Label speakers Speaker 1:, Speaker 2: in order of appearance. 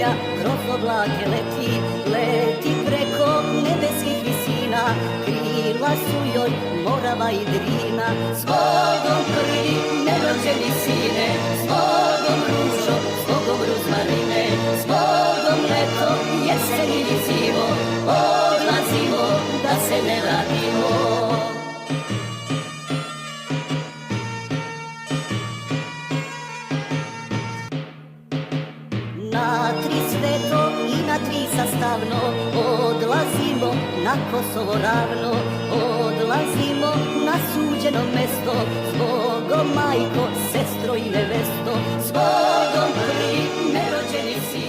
Speaker 1: zemlja kroz oblake leti, leti preko nebeskih visina, krila su joj Morava i Drina. Zbogom prvi nerođeni sine, zbogom ružo, zbogom ruzmarine, zbogom leto, jesen ili zimo, odlazimo da se ne vratimo. Na tri sveto i na tri sastavno odlazimo na Kosovo ravno, odlazimo na suđeno mesto, zbogom majko, sestro i nevesto, zbogom prvi nerođeni sin.